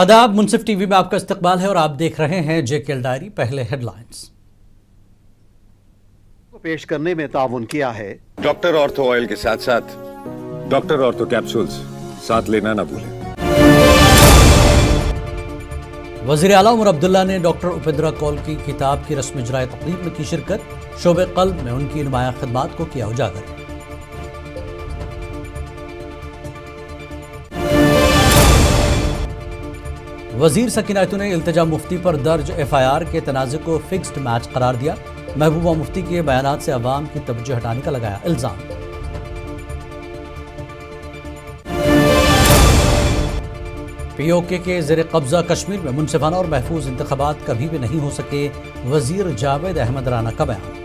आदाब, मुनसिफ टीवी में आपका इस्तकबाल है और आप देख रहे हैं जेकेएल डायरी। पहले हेडलाइंस को पेश करने में ताउन किया है डॉक्टर ऑर्थो ऑयल के साथ साथ डॉक्टर ऑर्थो कैप्सूल्स साथ लेना ना भूलें। वज़ीर आला उमर अब्दुल्ला ने डॉक्टर उपेंद्र कौल की किताब की रस्म इजराए तकरीब में की शिरकत। शोबे क़ल्ब में उनकी नुमाया खिदमात को किया उजागर। वजीर सकीनातु ने इल्तिजा मुफ्ती पर दर्ज FIR के तनाज़े को फिक्स्ड मैच करार दिया। महबूबा मुफ्ती के बयानात से अवाम की तवज्जो हटाने का लगाया इल्जाम। POK के ज़ेर कब्जा कश्मीर में मुनसिफाना और महफूज इंतखाबात कभी भी नहीं हो सके, वजीर जावेद अहमद राना का बयान।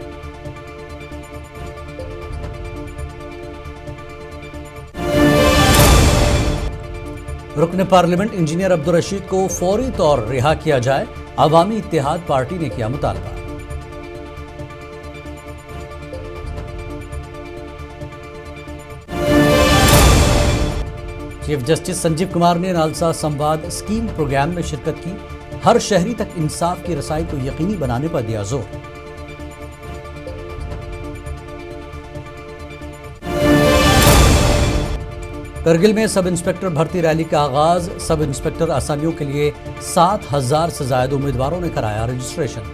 रुकन पार्लियामेंट इंजीनियर अब्दुल रशीद को फौरी तौर रिहा किया जाए, अवामी इत्तेहाद पार्टी ने किया मुतालबा। चीफ जस्टिस संजीव कुमार ने नालसा संवाद स्कीम प्रोग्राम में शिरकत की। हर शहरी तक इंसाफ की रसाई को यकीनी बनाने पर दिया जोर। करगिल में सब इंस्पेक्टर भर्ती रैली का आगाज। सब इंस्पेक्टर आसामियों के लिए 7,000 से ज्यादा उम्मीदवारों ने कराया रजिस्ट्रेशन।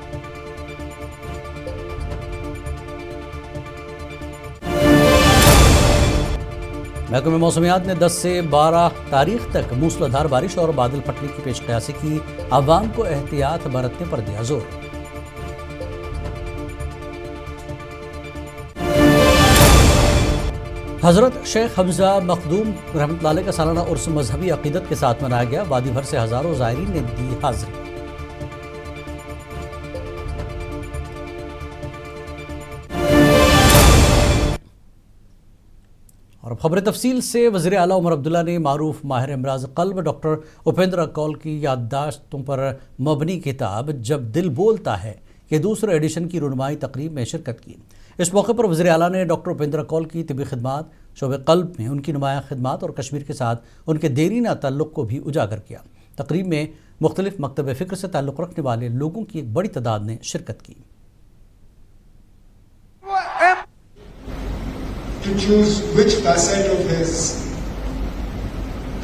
महकमे मौसमियात ने 10 से 12 तारीख तक मूसलाधार बारिश और बादल फटने की पेशकयासी की। आवाम को एहतियात बरतने पर दिया जोर। हजरत शेख हमजा मखदूम रहमतुल्लाह अलैह का सालाना उर्स मजहबी अकीदत के साथ मनाया गया। वादी भर से हजारों ज़ायरीन ने दी हाजिरी। और खबर तफसील से वज़ीर आला उमर अब्दुल्ला ने मारूफ माहिर इमराज क़ल्ब डॉक्टर उपेंद्र कौल की याददाश्तों पर मबनी किताब जब दिल बोलता है के दूसरे एडिशन की रुनमाई तकरीब में शिरकत की। इस मौके पर वज़ीर आला ने डॉक्टर उपेंद्र कौल की तिबी खिदमात, शोबे क़ल्ब में उनकी नुमाया खिदमात और कश्मीर के साथ उनके देरीना ताल्लुक़ को भी उजागर किया। तकरीब में मुख्तलिफ मकतब फ़िक्र से ताल्लुक़ रखने वाले लोगों की एक बड़ी तादाद ने शिरकत की। To choose which facet of his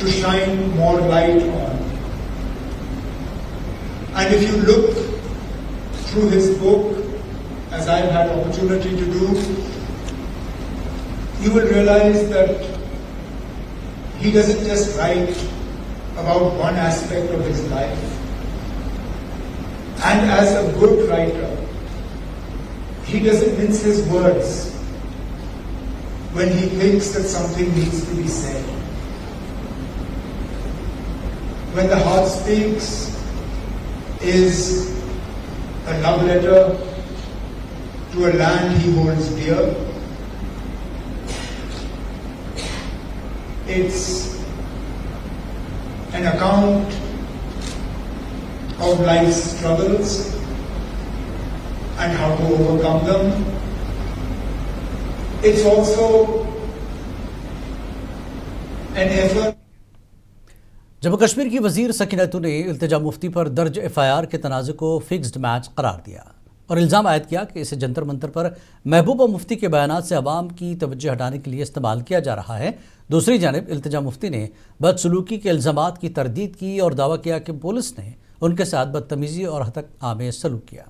to shine more light on. And if you look through his book, as I've had opportunity to do, you will realize that he doesn't just write about one aspect of his life. And as a good writer, he doesn't mince his words when he thinks that something needs to be said. When the heart speaks is a love letter to a land he holds dear. It's an account of life's struggles and how to overcome them. It's also an effort. Jammu Kashmir की वजीर सकीनातु ने इल्तिजा मुफ्ती पर दर्ज FIR के तनाज़े को fixed match करार दिया और इल्ज़ाम आयद किया कि इसे जंतर मंतर पर महबूबा मुफ्ती के बयानात से अवाम की तवज्जो हटाने के लिए इस्तेमाल किया जा रहा है। दूसरी जानिब इल्तिजा मुफ्ती ने बदसलूकी के इल्ज़ामात की तरदीद की और दावा किया कि पुलिस ने उनके साथ बदतमीज़ी और हतक आमेज सलूक किया।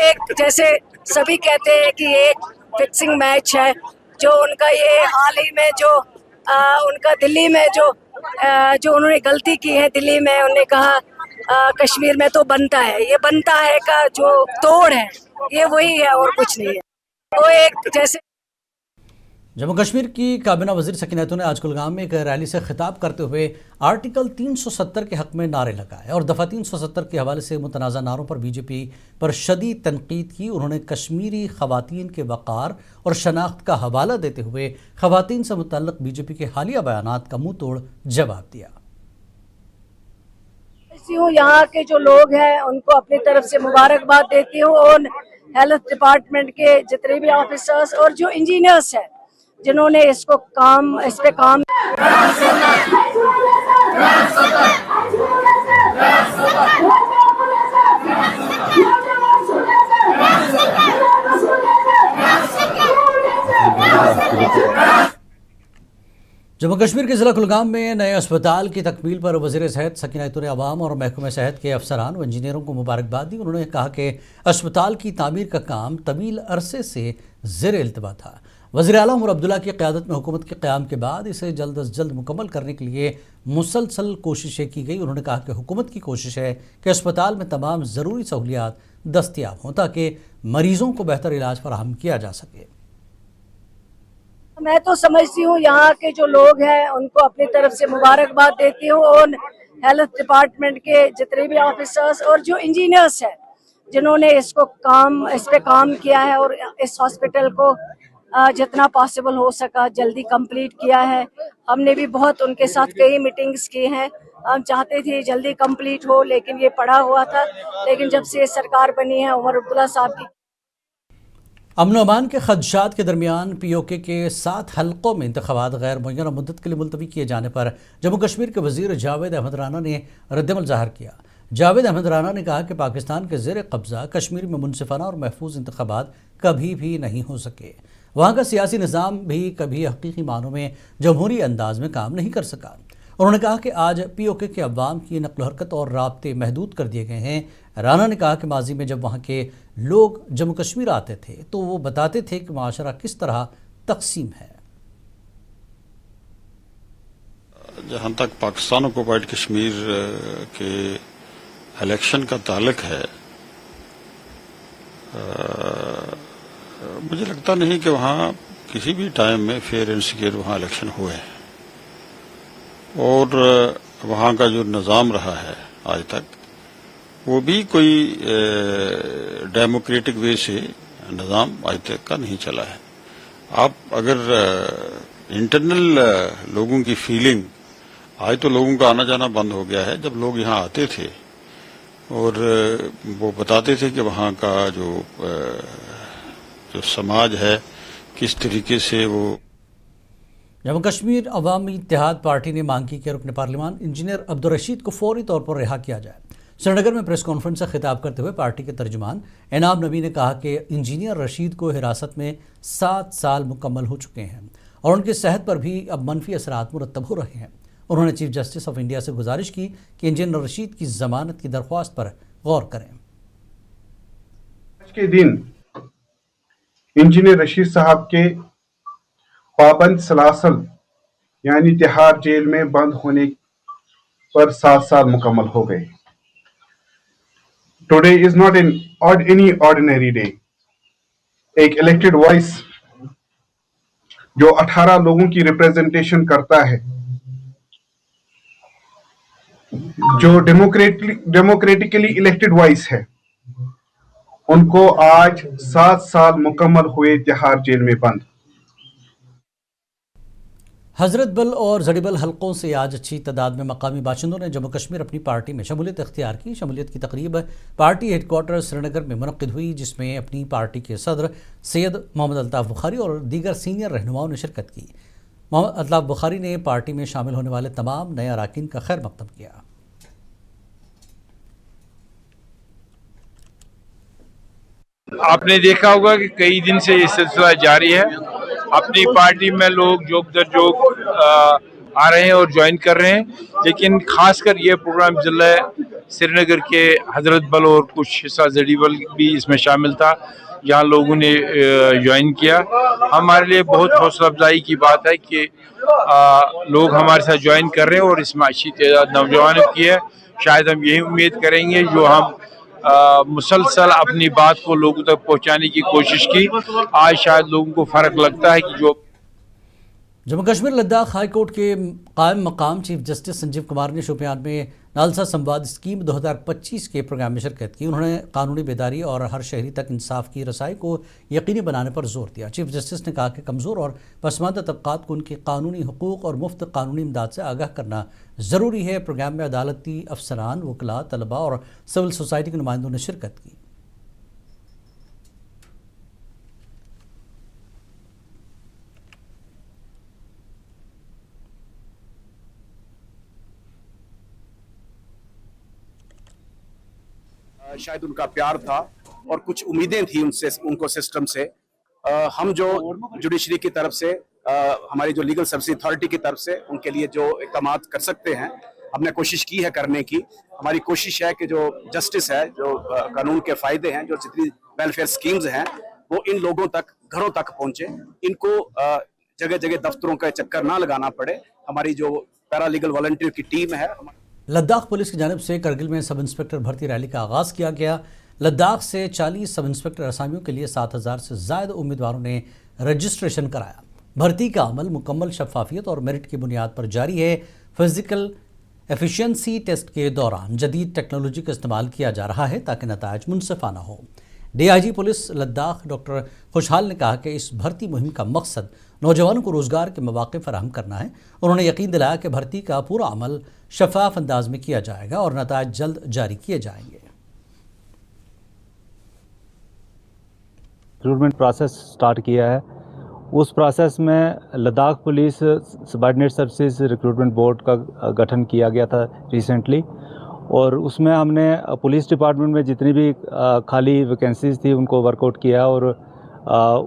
एक जैसे सभी कहते हैं कि ये फिक्सिंग मैच है, जो उनका ये हाल ही में जो उनका दिल्ली में जो उन्होंने गलती की है, दिल्ली में उन्होंने कहा कश्मीर में तो बनता है, ये बनता है का जो तोड़ है ये वही है और कुछ नहीं है। वो एक जैसे जम्मू कश्मीर की काबीना वज़ीर सकीनातु ने आज कुलगाम में एक रैली से खिताब करते हुए आर्टिकल 370 के हक़ में नारे लगाए और दफ़ा 370 के हवाले से मुतनाज़ा नारों पर बीजेपी पर शदीद तनकीद की। उन्होंने कश्मीरी ख़वातीन के वक़ार और शनाख्त का हवाला देते हुए ख़वातीन से मुतल्लिक़ बीजेपी के हालिया बयानात का मुँह तोड़ जवाब दिया। यहाँ के जो लोग हैं उनको अपनी तरफ से मुबारकबाद देती हूँ और हेल्थ डिपार्टमेंट के जितने भी ऑफिसर्स और जो इंजीनियर्स हैं जिन्होंने इस पे काम जम्मू कश्मीर के ज़िला कुलगाम में नए अस्पताल की तकमील पर वज़ीर सेहत सकीना ने अवाम और महकमे सेहत के अफसरान व इंजीनियरों को मुबारकबाद दी। उन्होंने कहा कि अस्पताल की तामीर का काम तवील अरसे से ज़ेर इल्तवा था। वज़ीर आला उमर अब्दुल्ला की क़यादत में हुकूमत के क़याम के बाद इसे जल्द अज जल्द मुकम्मल करने के लिए मुसलसल कोशिशें की गई। उन्होंने कहा कि हुकूमत की कोशिश है कि अस्पताल में तमाम ज़रूरी सहूलियात दस्तियाब हों ताकि मरीज़ों को बेहतर इलाज फराहम किया जा सके। मैं तो समझती हूँ यहाँ के जो लोग हैं उनको अपनी तरफ से मुबारकबाद देती हूँ, और हेल्थ डिपार्टमेंट के जितने भी ऑफिसर्स और जो इंजीनियर्स हैं जिन्होंने इस पे काम किया है और इस हॉस्पिटल को जितना पॉसिबल हो सका जल्दी कंप्लीट किया है। हमने भी बहुत उनके साथ कई मीटिंग्स की हैं। हम चाहते थे जल्दी कंप्लीट हो, लेकिन ये पड़ा हुआ था। लेकिन जब से ये सरकार बनी है उमर अब्दुल्ला साहब की अमन अमान के खदशात के दरमियान POK के 7 हलकों में इंतखाबात गैर मुय्यना मुद्दत के लिए मुलतवी किए जाने पर जम्मू कश्मीर के वज़ीर जावेद अहमद राना ने रद्दमल ज़ाहिर किया। जावेद अहमद राना ने कहा कि पाकिस्तान के ज़ेर कब्ज़ा कश्मीर में मुनसिफाना और महफूज इंतखाबात कभी भी नहीं हो सके। वहाँ का सियासी निज़ाम भी कभी हकीकी मानों में जमहूरी अंदाज में काम नहीं कर सका। उन्होंने कहा कि आज POK के अवाम की नक्ल हरकत और राब्ते महदूद कर दिए गए हैं। राना ने कहा कि माजी में जब वहाँ के लोग जम्मू कश्मीर आते थे तो वो बताते थे कि माशरा किस तरह तकसीम है। जहाँ तक पाकिस्तान ऑक्युपाइड कश्मीर के इलेक्शन का ताल्लुक है, मुझे लगता नहीं कि वहाँ किसी भी टाइम में फेयर एंड सिक्योर वहाँ इलेक्शन हुए हैं, और वहाँ का जो निज़ाम रहा है आज तक वो भी कोई डेमोक्रेटिक वे से निज़ाम आज तक का नहीं चला है। आप अगर इंटरनल लोगों की फीलिंग, आज तो लोगों का आना जाना बंद हो गया है। जब लोग यहाँ आते थे और वो बताते थे कि वहाँ का जो समाज है किस तरीके से वो। जम्मू कश्मीर अवामी इत्तेहाद पार्टी ने मांग की कि रुकन पार्लियामान इंजीनियर अब्दुल रशीद को फौरी तौर पर रिहा किया जाए। श्रीनगर में प्रेस कॉन्फ्रेंस से खिताब करते हुए पार्टी के तर्जुमान इनाम नबी ने कहा कि इंजीनियर रशीद को हिरासत में 7 साल मुकम्मल हो चुके हैं और उनकी सेहत पर भी अब मनफी असरात मुरतब हो रहे हैं। उन्होंने चीफ जस्टिस ऑफ इंडिया से गुजारिश की कि इंजीनियर रशीद की जमानत की दरख्वास्त पर गौर करें। आज के दिन इंजीनियर रशीद साहब के पाबंद सलासल यानी तिहाड़ जेल में बंद होने पर 7 साल मुकम्मल हो गए। Today is not any ordinary day. एक इलेक्टेड वॉइस जो 18 लोगों की रिप्रेजेंटेशन करता है, जो डेमोक्रेटिकली इलेक्टेड वॉइस है, उनको आज 7 साल मुकम्मल हुए तिहाड़ जेल में बंद। हज़रत बल और जड़ीबल हलकों से आज अच्छी तादाद में मकामी बाशिंदों ने जम्मू कश्मीर अपनी पार्टी में शमूलियत इख्तियार की। शमूलियत की तकरीब पार्टी हेडक्वार्टर श्रीनगर में मुनक्किद हुई, जिसमें अपनी पार्टी के सदर सैयद मोहम्मद अल्ताफ़ बुखारी और दीगर सीनियर रहनुमाओं ने शिरकत की। मोहम्मद अल्ताफ़ बुखारी ने पार्टी में शामिल होने वाले तमाम नए अरकान का खैर मकदम किया। आपने देखा होगा कि कई दिन से ये सिलसिला जारी है। अपनी पार्टी में लोग जोक दर जोक आ रहे हैं और ज्वाइन कर रहे हैं, लेकिन खासकर ये प्रोग्राम जिला श्रीनगर के हजरत बल और कुछ हिस्सा जड़ीबल भी इसमें शामिल था, जहां लोगों ने ज्वाइन किया। हमारे लिए बहुत हौसला अफजाई की बात है कि लोग हमारे साथ ज्वाइन कर रहे हैं और इसमें अच्छी तादाद नौजवानों की है। शायद हम यही उम्मीद करेंगे जो हम मुसलसल अपनी बात को लोगों तक पहुंचाने की कोशिश की, आज शायद लोगों को फ़र्क लगता है कि जो जम्मू कश्मीर लद्दाख हाई कोर्ट के कायम मकाम चीफ जस्टिस संजीव कुमार ने शोपियान में नालसा संवाद स्कीम 2025 के प्रोग्राम में शिरकत की। उन्होंने कानूनी बेदारी और हर शहरी तक इंसाफ की रसाई को यकीनी बनाने पर जोर दिया। चीफ जस्टिस ने कहा कि कमज़ोर और पसमानदा तबक़ात को उनके कानूनी हुकूक़ और मुफ्त कानूनी इमदाद से आगाह करना ज़रूरी है। प्रोग्राम में अदालती अफसरान, वकला, तलबा और सिविल सोसाइटी के नुमाइंदों ने शिरकत की। शायद उनका प्यार था और कुछ उम्मीदें थी उनको सिस्टम से। हम जो जुडिशरी की तरफ से हमारी जो लीगल सर्विस अथॉरिटी की तरफ से उनके लिए जो इक़दाम कर सकते हैं हमने कोशिश की है करने की। हमारी कोशिश है कि जो जस्टिस है, जो कानून के फ़ायदे हैं, जो जितनी वेलफेयर स्कीम्स हैं वो इन लोगों तक, घरों तक पहुँचे, इनको जगह जगह दफ्तरों का चक्कर ना लगाना पड़े। हमारी जो पैरा लीगल वॉलंटियर की टीम है। लद्दाख पुलिस की जानिब से करगिल में सब इंस्पेक्टर भर्ती रैली का आगाज़ किया गया। लद्दाख से 40 सब इंस्पेक्टर असामियों के लिए 7,000 से ज़्यादा उम्मीदवारों ने रजिस्ट्रेशन कराया। भर्ती का अमल मुकम्मल शफाफियत और मेरिट की बुनियाद पर जारी है। फिजिकल एफिशिएंसी टेस्ट के दौरान जदीद टेक्नोलॉजी का इस्तेमाल किया जा रहा है ताकि नताइज मुनसिफाना हो। DIG पुलिस लद्दाख डॉक्टर खुशहाल ने कहा कि इस भर्ती मुहिम का मकसद नौजवानों को रोज़गार के मौक़े फराहम करना है। उन्होंने यकीन दिलाया कि भर्ती का पूरा अमल शफाफ अंदाज में किया जाएगा और नताइज जल्द जारी किए जाएंगे। रिक्रूटमेंट प्रोसेस स्टार्ट किया है। उस प्रोसेस में Ladakh police subordinate services recruitment board का गठन किया गया था रिसेंटली, और उसमें हमने पुलिस डिपार्टमेंट में जितनी भी खाली वैकेंसीज थी उनको वर्कआउट किया और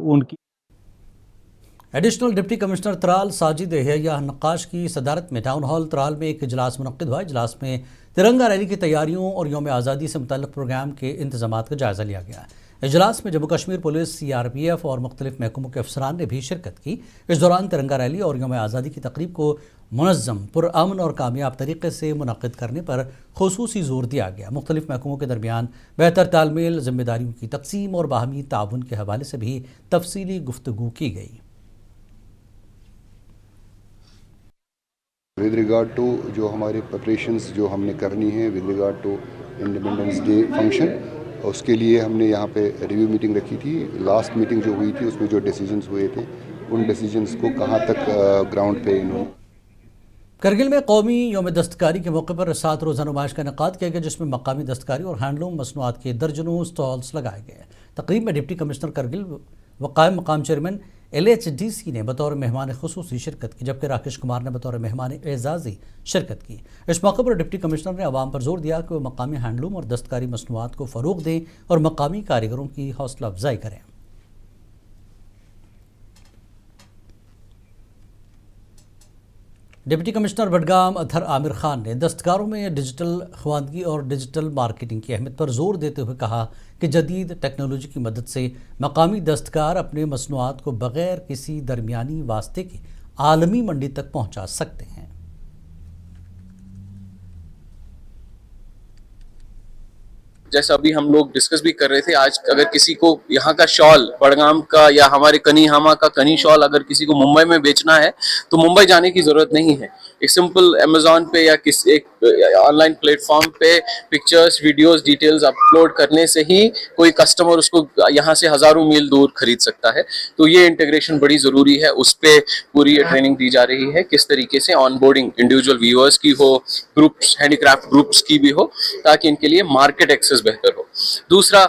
उनकी additional deputy commissioner Tral Sajid Yahya Naqqash की सदारत में टाउन हॉल त्राल में एक इजलास मुनक्किद हुआ। इजलास में तिरंगा रैली की तैयारियों और यौम आज़ादी से मुतल्लिक़ प्रोग्राम के इंतजामात का जायज़ा लिया गया। इजलास में जम्मू कश्मीर पुलिस, CRPF और मुख्तलिफ महकमों के अफसरान ने भी शिरकत की। इस दौरान तिरंगा रैली और यौम आज़ादी की तकरीब को मुनज़्ज़म, पुरअमन और कामयाब तरीके से मुनक़्क़िद करने पर खुसूसी जोर दिया गया। मुख्तलिफ महकमों के दरमियान बेहतर तालमेल, जिम्मेदारियों की तकसीम और बाहमी ताउन के हवाले से भी तफसीली गुफ्तगू की गई। विद रिगार्ड टू जो हमारे प्रिपरेशंस जो हमने करनी है with regard to independence day function, उसके लिए हमने यहाँ पे रिव्यू मीटिंग रखी थी। लास्ट मीटिंग जो हुई थी उसमें जो डिसीजंस हुए थे उन डिसीजंस को कहाँ तक ग्राउंड पे इन्होंने। करगिल में कौमी यौम दस्तकारी के मौके पर 7 रोज़ा नुमाइश का इनेकाद किया गया, जिसमें मकामी दस्तकारी और हैंडलूम मसनूआत के दर्जनों स्टॉल्स लगाए गए। तकरीब में डिप्टी कमिश्नर करगिल व कायम मकाम चेयरमैन LHDC ने बतौर मेहमान खुसूसी शिरकत की, जबकि राकेश कुमार ने बतौर मेहमान एजाज़ी शिरकत की। इस मौके पर डिप्टी कमिश्नर ने आवाम पर जोर दिया कि वो मकामी हैंडलूम और दस्तकारी मसनूआत को फ़रोग़ दें और मकामी कारीगरों की हौसला अफजाई करें। डिप्टी कमिश्नर बडगाम अतहर आमिर खान ने दस्तकारों में डिजिटल ख्वानगी और डिजिटल मार्केटिंग की अहमियत पर जोर देते हुए कहा कि जदीद टेक्नोलॉजी की मदद से मकामी दस्तकार अपने मसनूआत को बग़ैर किसी दरमियानी वास्ते के आलमी मंडी तक पहुंचा सकते हैं। जैसा अभी हम लोग डिस्कस भी कर रहे थे, आज अगर किसी को यहाँ का शॉल बड़गाम का या हमारे कनीहामा का कनी शॉल अगर किसी को मुंबई में बेचना है तो मुंबई जाने की जरूरत नहीं है। एक सिंपल अमेज़ॉन पे या किसी एक ऑनलाइन प्लेटफॉर्म पे पिक्चर्स, वीडियोस, डिटेल्स अपलोड करने से ही कोई कस्टमर उसको यहाँ से हज़ारों मील दूर खरीद सकता है। तो ये इंटीग्रेशन बड़ी ज़रूरी है, उस पर पूरी ट्रेनिंग दी जा रही है किस तरीके से ऑनबोर्डिंग इंडिविजुअल व्यूअर्स की हो, ग्रुप्स, हैंडीक्राफ्ट ग्रुप्स की भी हो, ताकि इनके लिए मार्केट एक्सेस बेहतर हो। दूसरा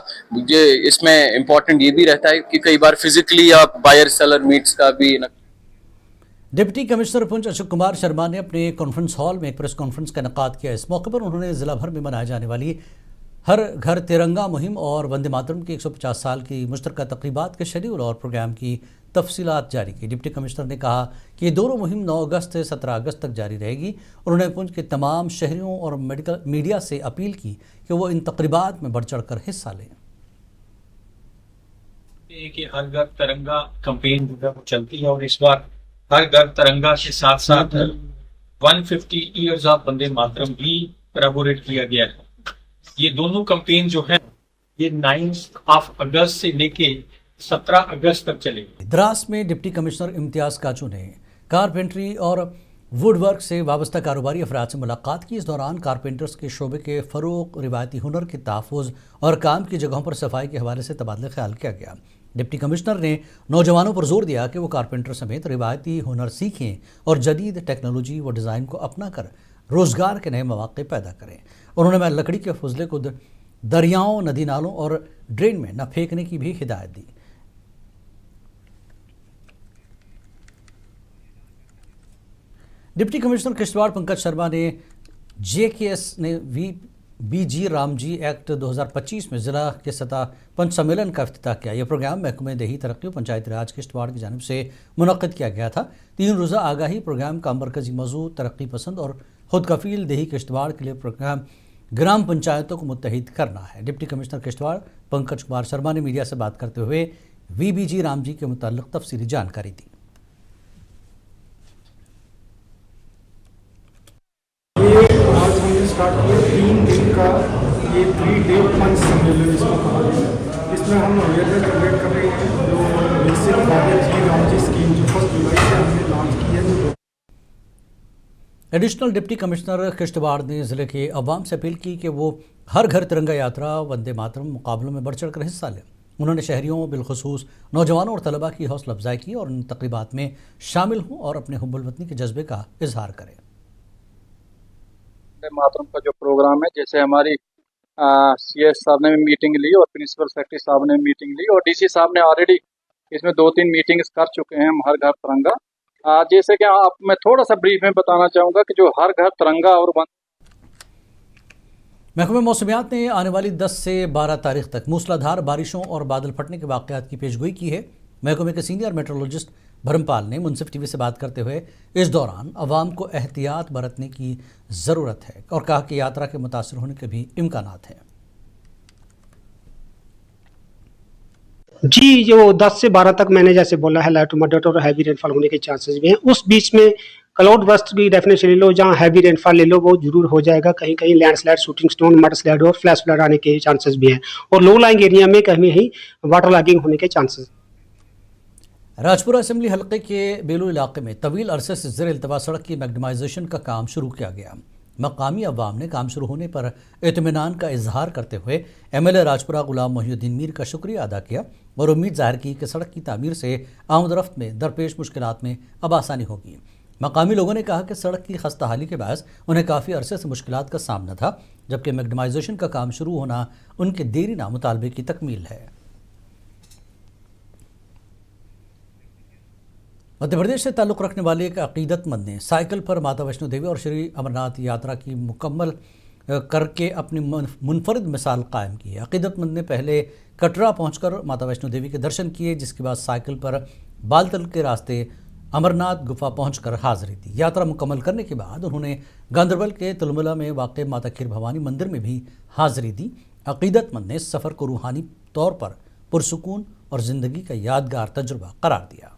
इसमें इम्पोर्टेंट ये भी रहता है कि कई बार फिजिकली या बायर सेलर मीट्स का भी। डिप्टी कमिश्नर पुंछ अशोक कुमार शर्मा ने अपने कॉन्फ्रेंस हॉल में एक प्रेस कॉन्फ्रेंस का इनेकाद किया। इस मौके पर उन्होंने जिला भर में मनाए जाने वाली हर घर तिरंगा मुहिम और वंदे मातरम की 150 साल की मुश्तरका तकरीबात के शेड्यूल और प्रोग्राम की तफसीलात जारी की। डिप्टी कमिश्नर ने कहा कि ये दोनों मुहिम 9 अगस्त से 17 अगस्त तक जारी रहेगी। उन्होंने पुंछ के तमाम शहरियों और मीडिया से अपील की कि वो इन तकरीबात में बढ़ चढ़ कर हिस्सा लें। कि हर घर तिरंगा कैंपेन चलती है और इस बार हर घर तिरंगा के साथ साथ 150 ईयर्स ऑफ वंदे मातरम भी कोलैबोरेट किया गया है। ये दोनों कैंपेन जो है ये 9 अगस्त से लेके 17 अगस्त तक चलेगी। द्रास में डिप्टी कमिश्नर इम्तियाज काचू ने कारपेंट्री और वुड वर्क से वाबस्ता कारोबारी अफराद से मुलाकात की। इस दौरान कारपेंटर्स के शोबे के फ़रोग़, रिवायती हुनर के तहफ़्फ़ुज़ और काम की जगहों पर सफाई के हवाले से तबादला ख्याल किया गया। डिप्टी कमिश्नर ने नौजवानों पर जोर दिया कि वो कारपेंटर समेत रिवायती हुनर सीखें और जदीद टेक्नोलॉजी व डिज़ाइन को अपना कर रोज़गार के नए मौक़े पैदा करें। उन्होंने लकड़ी के फुजले को दरियाओं, नदी नालों और ड्रेन में न फेंकने की भी हिदायत दी। डिप्टी कमिश्नर किश्तवाड़ पंकज शर्मा ने JKS ने बी जी राम जी एक्ट 2025 में ज़िला के सतह पंच सम्मेलन का इफ्तिताह किया। यह प्रोग्राम महकमे देही तरक्की और पंचायती राज किश्तवाड़ की जानिब से मुनक्किद किया गया था। 3 रोज़ा आगाही प्रोग्राम का मरकजी मौजू तरक्की पसंद और खुद कफील देही किश्तवाड़ के लिए प्रोग्राम ग्राम पंचायतों को मुत्तहिद करना है। डिप्टी कमिश्नर किश्तवाड़ पंकज कुमार शर्मा ने मीडिया से बात करते हुए VBG राम जी के मुताल्लिक तफसीली जानकारी दी। ये आज हमने स्टार्ट किया 3 दिन का ये 3-day पंच सम्मेलन इसको कहा गया है। इसमें हम अवेयरनेस जनरेट कर रहे हैं जो बेसिक जी राम जी स्कीम जो 1 जुलाई से हमने लॉन्च की है। एडिशनल डिप्टी कमिश्नर किश्तवाड़ ने ज़िले के अवाम से अपील की कि वो हर घर तिरंगा यात्रा वंदे मातरम मुकाबलों में बढ़ चढ़ कर हिस्सा लें। उन्होंने शहरियों बिलखुसूस नौजवानों और तलबा की हौसला अफजाई की और इन तकरीबात में शामिल हों और अपने हुब्बुल वतनी के जज्बे का इजहार करें। मातरम का जो प्रोग्राम है, जैसे हमारी CS साहब ने भी मीटिंग ली और प्रिंसिपल सेक्रेटरी साहब ने मीटिंग ली और DC साहब ने ऑलरेडी इसमें 2-3 मीटिंग्स कर चुके हैं। हम हर घर तिरंगा, जैसे कि आप मैं थोड़ा सा ब्रीफ में बताना चाहूँगा कि जो हर घर तिरंगा और महकमे मौसमियात ने आने वाली 10 से 12 तारीख तक मूसलाधार बारिशों और बादल फटने के वाक़यात की पेशगोई की है। महकमे के सीनियर मेट्रोलॉजिस्ट भरमपाल ने मुनसिफ TV से बात करते हुए इस दौरान अवाम को एहतियात बरतने की ज़रूरत है और कहा कि यात्रा के मुतासर होने के भी इम्कानात हैं। जी, जो 10 से 12 तक मैंने जैसे बोला है लाइट टू मॉडरेट और हैवी रेनफॉल होने के चांसेस भी हैं। उस बीच में क्लाउड बर्स्ट की डेफिनेशन ले लो, जहाँ हैवी रेनफॉल ले लो वो जरूर हो जाएगा। कहीं कहीं landslide, shooting stone, mud slide और फ्लैश फ्लड आने के चांसेस भी हैं और लो लाइंग एरिया में कहीं वाटर लॉगिंग होने के चांसेस। राजपुरा असेंबली हलके के बेलू इलाके में तवील अरसे से ज़ेर इल्तवा सड़क की मैग्नेमाइजेशन का काम शुरू किया गया। मकामी अवाम ने काम शुरू होने पर इत्मीनान का इजहार करते हुए MLA राजपुरा गुलाम मोहिउद्दीन मीर का शुक्रिया अदा किया और उम्मीद जाहिर की कि सड़क की तामीर से आमदरफ्त में दरपेश मुश्किलात में अब आसानी होगी। मकामी लोगों ने कहा कि सड़क की खस्ता हाली के बायस उन्हें काफ़ी अरसे से मुश्किलात का सामना था, जबकि मैग्नेमाइजेशन का काम शुरू होना उनके देरीना मुतालबे की तकमील है। मध्य प्रदेश से ताल्लुक़ रखने वाले एक अक़ीदतमंद ने साइकिल पर माता वैष्णो देवी और श्री अमरनाथ यात्रा की मुकम्मल करके अपनी मुनफरिद मिसाल कायम की है। अक़ीदतमंद ने पहले कटरा पहुंचकर माता वैष्णो देवी के दर्शन किए, जिसके बाद साइकिल पर बालतल के रास्ते अमरनाथ गुफा पहुंचकर हाज़िरी दी। यात्रा मुकम्मल करने के बाद उन्होंने गांदरबल के तुलमुला में वाक़ माता खीर भवानी मंदिर में भी हाज़िरी दी। अक़ीदतमंद ने इस सफ़र को रूहानी तौर पर पुरसुकून और ज़िंदगी का यादगार तजुर्बा करार दिया।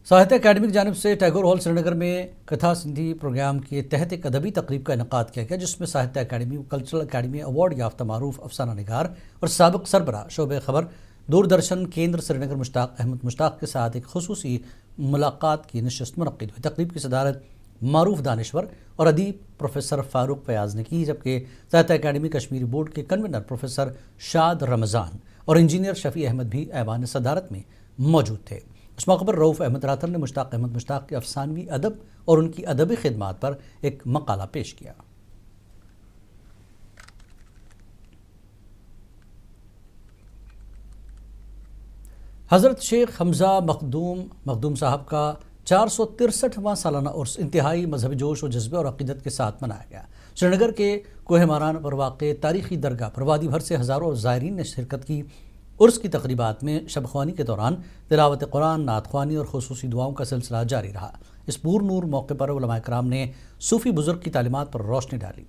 साहित्य अकादमी की जानिब से टैगोर हॉल श्रीनगर में कथा सिंधी प्रोग्राम के तहत एक अदबी तकरीब का इनेकाद किया गया, जिसमें साहित्य अकादमी व कल्चरल अकादमी अवार्ड याफ्ता मारूफ अफसाना निगार और साबिक सरबरा शोबे खबर दूरदर्शन केंद्र श्रीनगर मुश्ताक अहमद मुश्ताक के साथ एक खुसूसी मुलाकात की नशस्त मुनक्किद हुई। तकरीब की सदारत मारूफ दानिश्वर और अदीब प्रोफेसर फारूक फयाज ने की, जबकि साहित्य अकादमी कश्मीरी बोर्ड के कन्वीनर प्रोफेसर शाद रमज़ान और इंजीनियर शफ़ी अहमद भी ऐवान सदारत में मौजूद थे। इस मौके पर रऊफ़ अहमद राथर ने मुश्ताक अहमद मुश्ताक के अफसानवी अदब और उनकी अदबी खिदमात पर एक मकाला पेश किया। हज़रत शेख हमज़ा मखदूम साहब का 463वां सालाना उर्स इंतहाई मजहबी जोश और जज्बे और अक़ीदत के साथ मनाया गया। श्रीनगर के कोहे मारान पर वाक़े तारीख़ी दरगाह पर वादी भर से हज़ारों ज़ायरीन ने शिरकत की। उर्स की तकरीबात में शब ख्वानी के दौरान तिलावत कुरान, नात ख्वानी और खुसूसी दुआओं का सिलसिला जारी रहा। इस पूर नूर मौके पर उलमा इकराम ने सूफ़ी बुज़ुर्ग की तालीमात पर रोशनी डाली।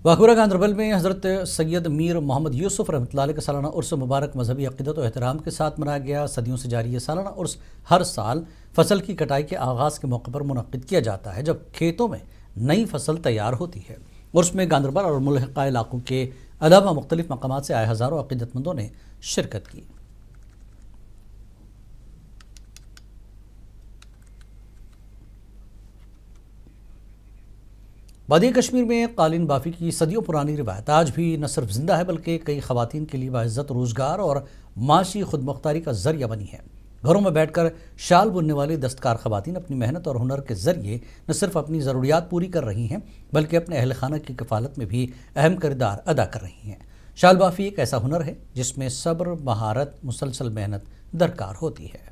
वाकुरा गांदरबल में हज़रत सैयद मीर मोहम्मद यूसुफ रहमतुल्लाह अलैह का सालाना उर्स मुबारक मजहबी अक़ीदत और एहतराम के साथ मनाया गया। सदियों से जारी ये सालाना उर्स हर साल फसल की कटाई के आगाज़ के मौके पर मुनक़्क़िद किया जाता है, जब खेतों में नई फसल तैयार होती है। उर्स में गांदरबल और मुल्हिक़ा इलाक़ों के अलावा मुख्तलिफ मकामात से आए हज़ारों अक़ीदतमंदों ने शिरकत की। वादी कश्मीर में कालीन बाफ़ी की सदियों पुरानी रिवायत आज भी न सिर्फ ज़िंदा है, बल्कि कई ख़वातीन के लिए बाइज़्ज़त रोज़गार और माशी खुदमुख्तारी का ज़रिया बनी है। घरों में बैठकर शाल बुनने वाली दस्तकार ख़वातीन अपनी मेहनत और हुनर के ज़रिए न सिर्फ अपनी ज़रूरियात पूरी कर रही हैं, बल्कि अपने अहल खाना की कफ़ालत में भी अहम किरदार अदा कर रही हैं। शाल बाफी एक ऐसा हुनर है जिसमें सब्र, महारत, मुसलसल मेहनत दरकार होती है।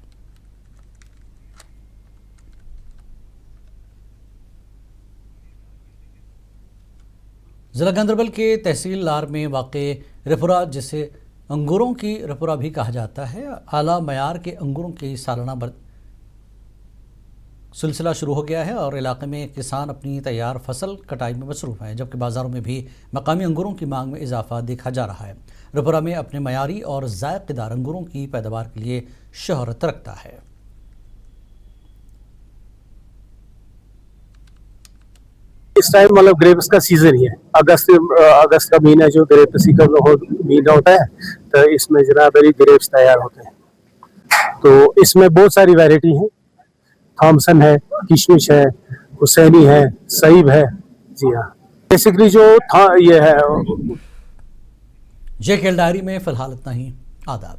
ज़िला गांदरबल के तहसील लार में वाक़े रिपुरा, जिसे अंगूरों की रिपुरा भी कहा जाता है, आला मयार के अंगूरों की सालाना सिलसिला शुरू हो गया है और इलाके में किसान अपनी तैयार फसल कटाई में मसरूफ़ हैं, जबकि बाज़ारों में भी मकामी अंगूरों की मांग में इजाफा देखा जा रहा है। रिपुरा में अपने मयारी और ज़ायक़ेदार अंगूरों की पैदावार के लिए शोहरत रखता है। इस टाइम मतलब ग्रेप्स का सीजन ही है। अगस्त का महीना जो ग्रेप्सी का महीना होता है, तो इसमें जनाब ग्रेप्स तैयार होते हैं। तो इसमें बहुत सारी वैरायटी है, थॉमसन है, किशमिश है, हुसैनी है, सईब है। जी हाँ, बेसिकली जो था ये है। JKL डायरी में फिलहाल इतना ही। आदाब।